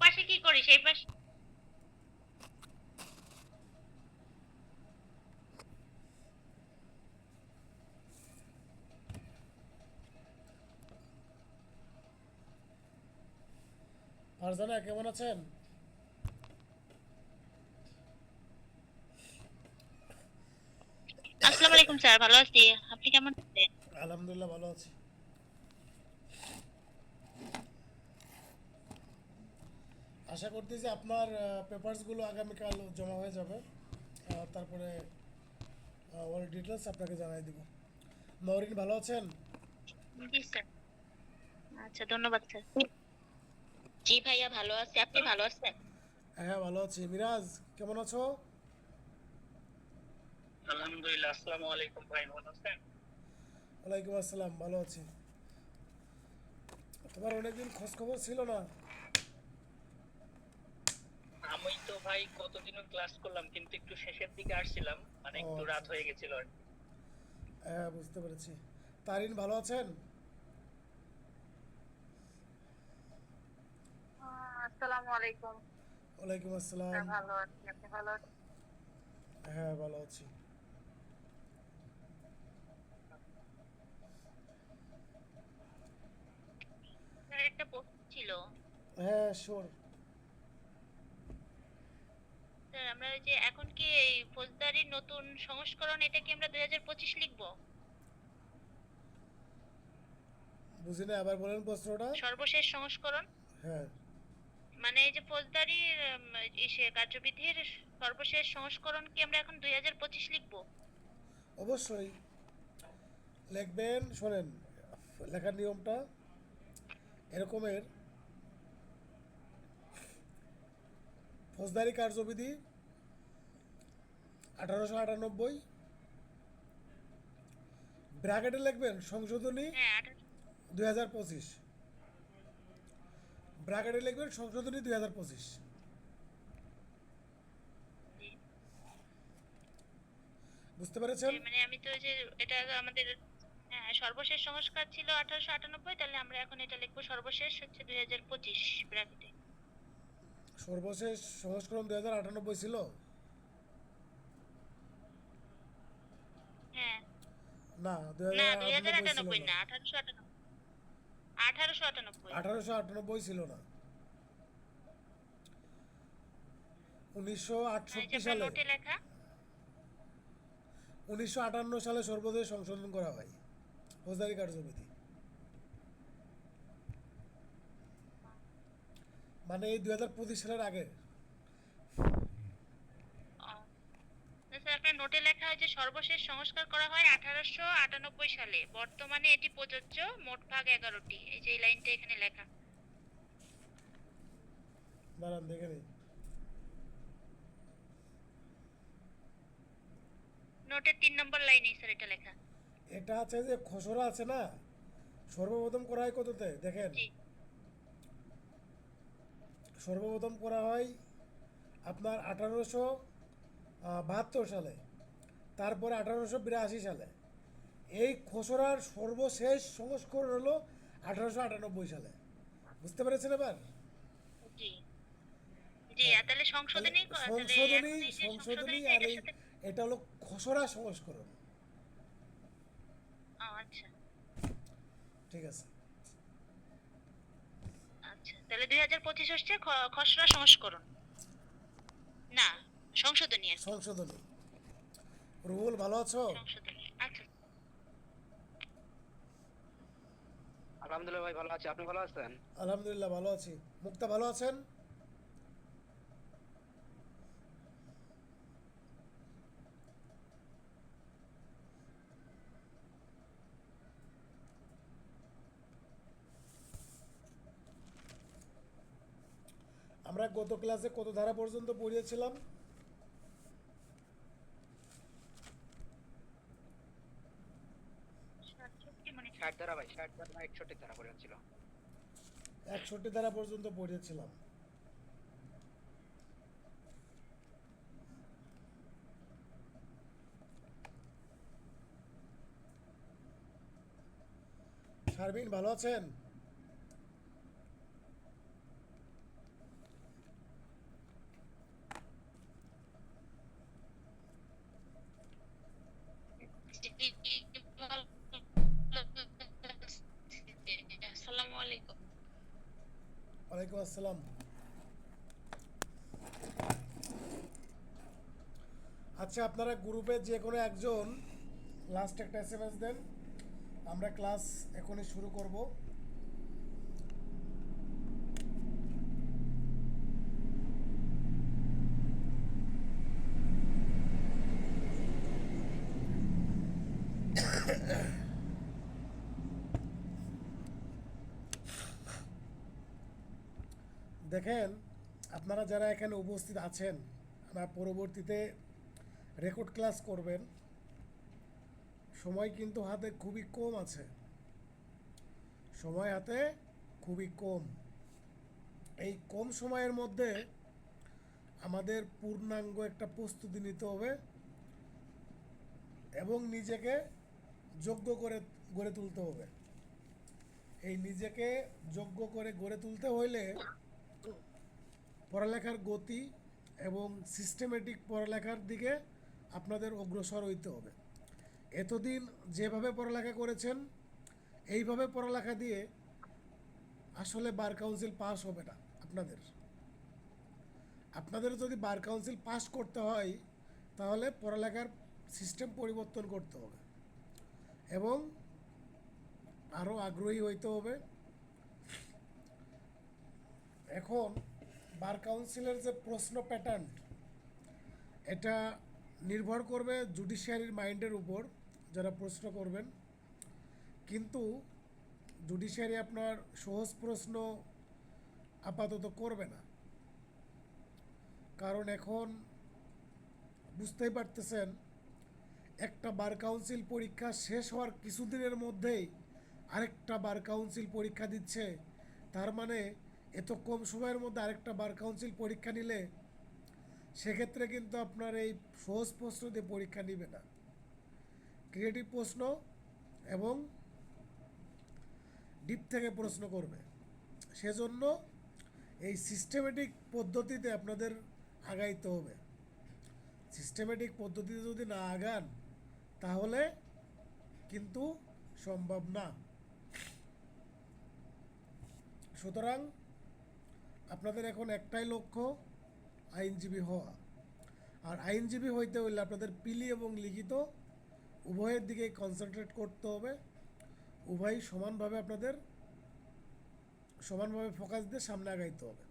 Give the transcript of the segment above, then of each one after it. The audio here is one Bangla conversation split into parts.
পাশে কি করিস এই পাশে? ফারজানা কেমন আছেন? আসসালামু আলাইকুম স্যার, ভালো আছি। আপনি কেমন আছেন? আলহামদুলিল্লাহ ভালো আছি। আশা করতেছি আপনার পেপারসগুলো আগামীকাল জমা হয়ে যাবে। তারপরে ওর ডিটেলস আপনাকে জানাই দিব। নওরিন ভালো আছেন? জি স্যার। আচ্ছা, ধন্যবাদ স্যার। জি ভাইয়া, ভালো আছি। আপনি ভালো আছেন? হ্যাঁ ভালো আছি। মিরাজ কেমন আছো? আলহামদুলিল্লাহ। আসসালামু আলাইকুম ভাই, ভালো আছেন? ওয়ালাইকুম আসসালাম, ভালো আছি। তোমার অনেকদিন খোঁজ খবর ছিল না। আমি তো ভাই কতদিনও ক্লাস করলাম, কিন্তু একটু শেষের দিকে আসছিলাম, মানে ও একটু আচ্ছা, রাত হয়ে গেছিল আর কি। হ্যাঁ বুঝতে পেরেছি। তারিন ভালো আছেন? আসসালামু আলাইকুম। ওয়ালাইকুম আসসালাম। স্যার ভালো আছি, আপনি ভালো আছেন? হ্যাঁ ভালো আছি। স্যার, একটা প্রশ্ন ছিল। হ্যাঁ শিওর। স্যার, আমরা ওই যে এখন কি এই ফৌজদারির নতুন সংস্করণ, এটা কি আমরা 2025 লিখবো? বুঝি না, আবার বলেন প্রশ্নটা। সর্বশেষ সংস্করণ হ্যাঁ মানে এই যে ফৌজদারির ইসে কার্যবিধির সর্বশেষ সংস্করণ কি আমরা এখন 2025 লিখবো? অবশ্যই লিখবেন। শোনেন, লেখার নিয়মটা এরকমের: ফৌজদারি কার্যবিধি 1898, ব্র্যাকেটে লিখবেন সংশোধনী হ্যাঁ, 2025, ব্র্যাকেটে লিখবেন সংশোধনী 2025। বুঝতে পেরেছেন? যে মানে আমি তো ওই যে এটা আমাদের, হ্যাঁ, সর্বশেষ সংস্কার ছিল 1898, তাহলে আমরা এখন এটা লিখবো সর্বশেষ হচ্ছে 2025 ব্র্যাকেটে। সর্বশেষ সংস্করণ 2098 ছিল। হ্যাঁ। না, না, দুই হাজার 2098 ছিল আটানব্বই না। না, 1898। 1898। 1898 ছিল না। এই যে 1968 আপনার সালে, নোটে লেখা। 1958 সালে সর্বশেষ সংশোধন করা হয় ফৌজদারি কার্যবিধি। মানে এই 2025 সালের আগে। ও, না স্যার, আপনার নোটে লেখা হয় যে সর্বশেষ সংস্কার করা হয় 1898 সালে, বর্তমানে এটি প্রযোজ্য, মোট ভাগ 11টি। এই যে এই লাইনটা এখানে লেখা। দাঁড়ান দেখে নিই। নোটের 3 নম্বর লাইনে স্যার এটা লেখা। এটা আছে যে খসড়া আছে না, সর্বপ্রথম করা হয় কততে দেখেন। জি। সর্বপ্রথম করা হয় আপনার 1872 সালে, তারপরে 1882 সালে। এই খসড়ার সর্বশেষ সংস্করণ হলো 1898 সালে। বুঝতে পেরেছেন এবার? জি। জি, আর তাহলে তাহলে সংশোধনী তাহলে সংশোধনী এখন এই যে সংশোধনী সংশোধনীটা আর এটার এই সাথে। এটা হলো খসড়া সংস্করণ। ঠিক আছে। আচ্ছা, তাহলে 2025 হচ্ছে খসড়া সংস্করণ, না সংশোধনী আর কি। সংশোধনী। রুহুল ভালো আছো? সংশোধনী, আচ্ছা। আলহামদুলিল্লাহ ভাই, ভালো আছি। আপনি ভালো আছেন? আলহামদুলিল্লাহ ভালো আছি। মুক্তা ভালো আছেন? আমরা গত ক্লাসে কত ধারা পর্যন্ত পড়িয়েছিলাম? 67 মনে হয়। 60 ধারা ভাই, 60 ধারা না 61 ধারা পড়ে ছিল। 61 ধারা পর্যন্ত পড়িয়েছিলাম। শারমিন ভালো আছেন? আসসালামু আলাইকুম। ওয়ালাইকুম আসসালাম। আচ্ছা, আপনারা গ্রুপে যে কোনো একজন লাস্ট একটা এসএমএস দেন, আমরা ক্লাস এখনই শুরু করব। দেখেন, আপনারা যারা এখানে উপস্থিত আছেন, আমরা পরবর্তীতে রেকর্ড ক্লাস করবেন, সময় কিন্তু হাতে খুবই কম আছে। সময় হাতে খুবই কম। এই কম সময়ের মধ্যে আমাদের পূর্ণাঙ্গ একটা প্রস্তুতি নিতে হবে এবং নিজেকে যোগ্য করে গড়ে তুলতে হবে। এই নিজেকে যোগ্য করে গড়ে তুলতে হইলে পড়ালেখার গতি এবং সিস্টেমেটিক পড়ালেখার দিকে আপনাদের অগ্রসর হইতে হবে। এতদিন যেভাবে পড়ালেখা করেছেন এইভাবে পড়ালেখা দিয়ে আসলে বার কাউন্সিল পাস হবে না। আপনাদের যদি বার কাউন্সিল পাস করতে হয় তাহলে পড়ালেখার সিস্টেম পরিবর্তন করতে হবে এবং আরও আগ্রহী হইতে হবে। এখন বার কাউন্সিলের যে প্রশ্ন প্যাটার্ন, এটা নির্ভর করবে জুডিশিয়ারির মাইন্ডের উপর যারা প্রশ্ন করবেন, কিন্তু জুডিশিয়ারি আপনার সহজ প্রশ্ন আপাতত করবে না, কারণ এখন বুঝতেই পারতেছেন একটা বার কাউন্সিল পরীক্ষা শেষ হওয়ার কিছুদিনের মধ্যেই আরেকটা বার কাউন্সিল পরীক্ষা দিচ্ছে। তার মানে এত কম সময়ের মধ্যে আরেকটা বার কাউন্সিল পরীক্ষা নিলে সেক্ষেত্রে কিন্তু আপনার এই সহজ প্রশ্ন দিয়ে পরীক্ষা নিবে না, ক্রিয়েটিভ প্রশ্ন এবং ডিপ থেকে প্রশ্ন করবে। সেজন্য এই সিস্টেমেটিক পদ্ধতিতে আপনাদের আগাইতে হবে। সিস্টেমেটিক পদ্ধতিতে যদি না আগান তাহলে কিন্তু সম্ভব না। সুতরাং আপনাদের এখন একটাই লক্ষ্য, আইনজীবী হওয়া। আর আইনজীবী হইতে হইলে আপনাদের পিলি এবং লিখিত উভয়ের দিকে কনসেন্ট্রেট করতে হবে। উভয়ই আপনাদের সমানভাবে ফোকাস দিয়ে সামনে আগাইতে হবে।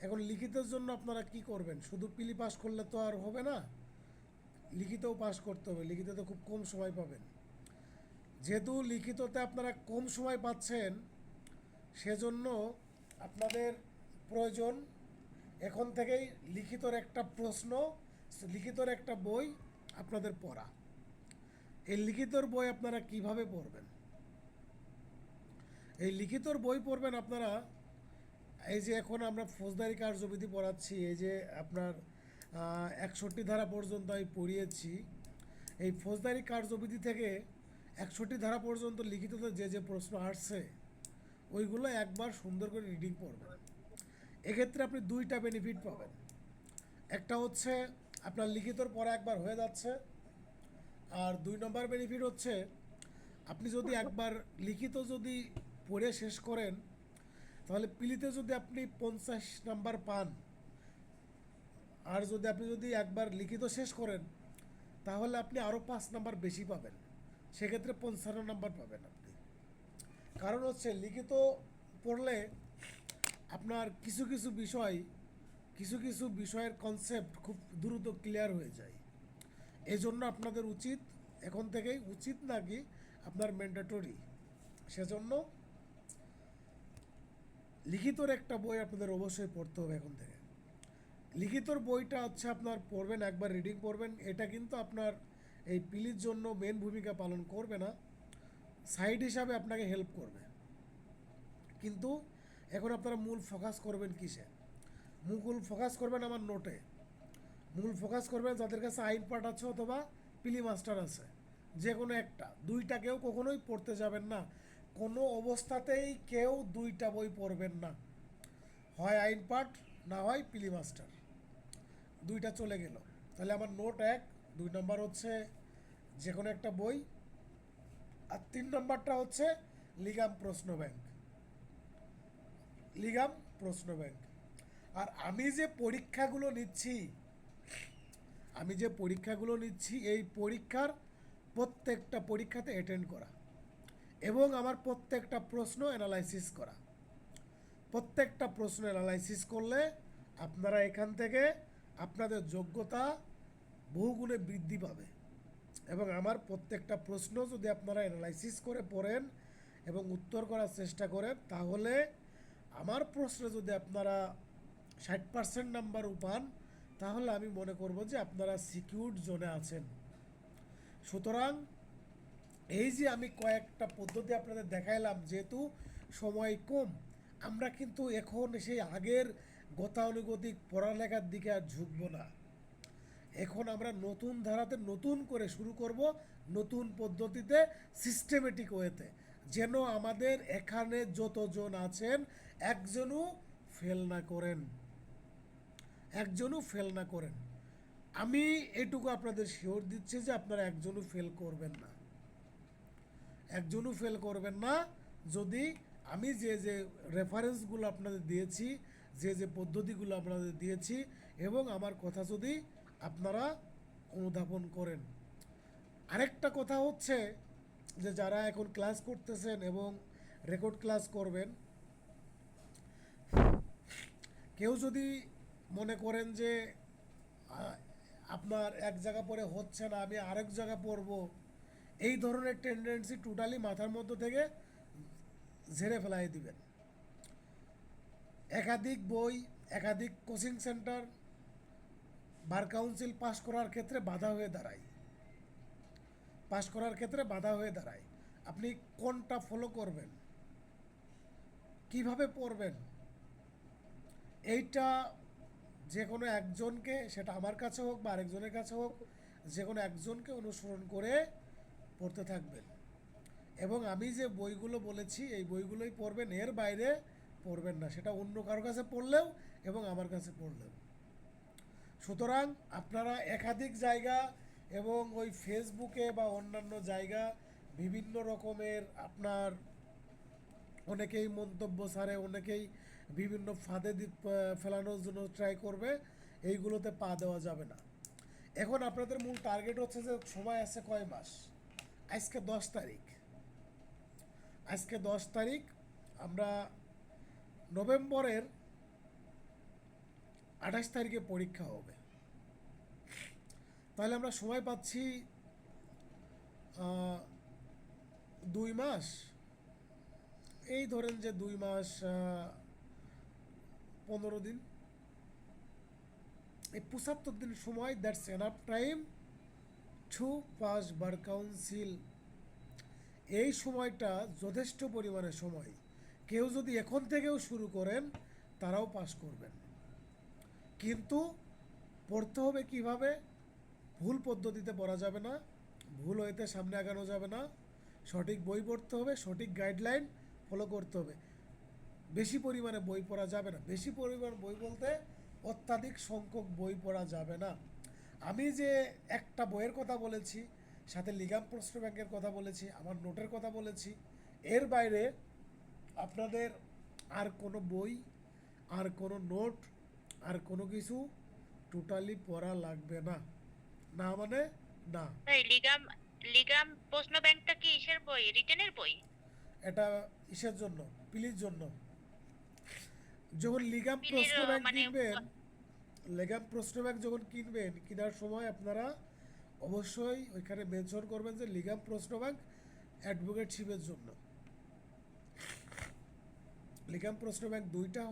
এখন লিখিতের জন্য আপনারা কি করবেন? শুধু পিলি পাস করলে তো আর হবে না, লিখিতও পাস করতে হবে। লিখিততে খুব কম সময় পাবেন। যেহেতু লিখিততে আপনারা কম সময় পাচ্ছেন, সেজন্য আপনাদের প্রয়োজন এখন থেকেই লিখিতর একটা প্রশ্ন, লিখিতর একটা বই আপনাদের পড়া। এই লিখিতর বই আপনারা কিভাবে পড়বেন? এই লিখিতর বই পড়বেন আপনারা, এই যে এখন আমরা ফৌজদারি কার্যবিধি পড়াচ্ছি, এই যে আপনার 61 ধারা পর্যন্ত আমি পড়িয়েছি। এই ফৌজদারি কার্যবিধি থেকে 61 ধারা পর্যন্ত লিখিততে যে যে প্রশ্ন আসছে ওইগুলো একবার সুন্দর করে রিডিং করবেন। এক্ষেত্রে আপনি দুইটা বেনিফিট পাবেন। একটা হচ্ছে আপনার লিখিতর পড়া একবার হয়ে যাচ্ছে, আর 2 নম্বর বেনিফিট হচ্ছে আপনি যদি একবার লিখিত যদি পড়ে শেষ করেন, তাহলে পিলিতে যদি আপনি 50 নাম্বার পান, আর আপনি যদি একবার লিখিত শেষ করেন, তাহলে আপনি আরও 5 নাম্বার বেশি পাবেন, সেক্ষেত্রে 55 নাম্বার পাবেন আপনি। কারণ হচ্ছে লিখিত পড়লে আপনার কিছু কিছু বিষয়ের কনসেপ্ট খুব দ্রুত ক্লিয়ার হয়ে যায়। এই জন্য আপনাদের উচিত, এখন থেকেই উচিত নাকি আপনার ম্যান্ডেটরি, সেজন্য লিখিতর একটা বই আপনাদের অবশ্যই পড়তে হবে এখন থেকে। লিখিতর বইটা হচ্ছে আপনার পড়বেন, একবার রিডিং পড়বেন, এটা কিন্তু আপনার এই পিলির জন্য মেন ভূমিকা পালন করবে না, সাইড হিসাবে আপনাকে হেল্প করবে। কিন্তু এখন আপনারা মূল ফোকাস করবেন কিসে? মূল ফোকাস করবেন আমার নোটে, মূল ফোকাস করবেন যাদের কাছে আইন পাঠ আছে অথবা পিলি মাস্টার আছে, যে কোনো একটা, দুইটা কেউ কখনোই পড়তে যাবেন না, কোনো অবস্থাতেই কেউ দুইটা বই পড়বেন না, হয় আইন পাঠ না হয় পিলি মাস্টার, দুইটা চলে গেল। তাহলে আমার নোট 1, 2 নম্বর হচ্ছে যে কোনো একটা বই, আর 3 নম্বরটা হচ্ছে লিগাম প্রশ্ন ব্যাংক, লিগাম প্রশ্ন ব্যাংক। আর আমি যে পরীক্ষাগুলো নিচ্ছি এই পরীক্ষার প্রত্যেকটা পরীক্ষাতে অ্যাটেন্ড করা এবং আমার প্রত্যেকটা প্রশ্ন অ্যানালাইসিস করা। প্রত্যেকটা প্রশ্ন অ্যানালাইসিস করলে আপনারা এখান থেকে আপনাদের যোগ্যতা বহুগুণে বৃদ্ধি পাবে। এবং আমার প্রত্যেকটা প্রশ্ন যদি আপনারা অ্যানালাইসিস করে পড়েন এবং উত্তর করার চেষ্টা করেন, তাহলে আমার প্রশ্নে যদি আপনারা 60% নাম্বারও পান, তাহলে আমি মনে করব যে আপনারা সিকিউরড জোনে আছেন। সুতরাং এই যে আমি কয়েকটা পদ্ধতি আপনাদের দেখাইলাম, যেহেতু সময় কম, আমরা কিন্তু এখন সেই আগের গতানুগতিক পড়ালেখার দিকে আর ঝুঁকব না। এখন আমরা নতুন ধারাতে নতুন করে শুরু করব, নতুন পদ্ধতিতে, সিস্টেমেটিক ওয়েতে, যেন আমাদের এখানে যতজন আছেন একজনও ফেল না করেন। আমি এটুকু আপনাদের শিওর দিচ্ছি যে আপনারা একজনও ফেল করবেন না, যদি আমি যে রেফারেন্সগুলো আপনাদের দিয়েছি, যে পদ্ধতিগুলো আপনাদের দিয়েছি, এবং আমার কথা যদি আপনারা অনুধাবন করেন। আরেকটা কথা হচ্ছে যে যারা এখন ক্লাস করতেছেন এবং রেকর্ড ক্লাস করবেন, কেউ যদি মনে করেন যে আপনার এক জায়গা পড়ে হচ্ছে না, আমি আরেক জায়গা পড়ব, এই ধরনের টেন্ডেন্সি টোটালি মাথার মধ্যে থেকে ঝেড়ে ফেলাই দিবেন। একাধিক বই, একাধিক কোচিং সেন্টার বার কাউন্সিল পাশ করার ক্ষেত্রে বাধা হয়ে দাঁড়ায়। আপনি কোনটা ফলো করবেন, কিভাবে পড়বেন, এইটা যে কোনো একজনকে, সেটা আমার কাছে হোক বা আরেকজনের কাছে হোক, যে কোনো একজনকে অনুসরণ করে পড়তে থাকবেন। এবং আমি যে বইগুলো বলেছি এই বইগুলোই পড়বেন, এর বাইরে পড়বেন না, সেটা অন্য কারো কাছে পড়লেও এবং আমার কাছে পড়লেও। সুতরাং আপনারা একাধিক জায়গা এবং ওই ফেসবুকে বা অন্যান্য জায়গা বিভিন্ন রকমের আপনার অনেকেই মন্তব্য ছাড়ে, অনেকেই বিভিন্ন ফাঁদে ফেলানোর জন্য ট্রাই করবে, এইগুলোতে পা দেওয়া যাবে না। এখন আপনাদের মূল টার্গেট হচ্ছে যে সময় আছে কয় মাস? আজকে 10 তারিখ, আমরা নভেম্বরের 28 তারিখে পরীক্ষা হবে। তাহলে আমরা সময় পাচ্ছি 2 মাস, এই ধরেন যে 2 মাস 15 দিন, এই 75 দিন সময়, that's enough time to pass bar council. এই সময়টা যথেষ্ট পরিমাণে সময়, কেউ যদি এখন থেকেও শুরু করেন তারাও পাস করবেন। কিন্তু পড়তে হবে কিভাবে? ভুল পদ্ধতিতে পড়া যাবে না, ভুল হইতে সামনে আগানো যাবে না, সঠিক বই পড়তে হবে, সঠিক গাইডলাইন ফলো করতে হবে। বেশি পরিমাণে বই পড়া যাবে না, বেশি পরিমাণ বই বলতে অত্যাধিক সংখ্যক বই পড়া যাবে না। আমি যে একটা বইয়ের কথা বলেছি, সাথে লিগাম প্রশ্ন ব্যাংকের কথা বলেছি, আমার নোটের কথা বলেছি। এর বাইরে আপনাদের আর কোনো বই, আর কোনো নোট, আর কোনো কিছু টোটালি পড়া লাগবে না। না মানে না। ভাই লিগাম লিগাম প্রশ্ন ব্যাংকটা কি ইসের বই, রিটেনের বই? এটা ইসের জন্য, পিলির জন্য। যখন লিগাম পিলির, প্রশ্ন ব্যাংক মানে কিনবেন, লিগাম প্রশ্ন ব্যাংক যখন কিনবেন, কেনার সময় আপনারা অবশ্যই ওইখানে মেনশন করবেন যে লিগাম প্রশ্ন ব্যাংক অ্যাডভোকেটশিপের জন্য। লিগাম প্রশ্ন ব্যাংক দুইটা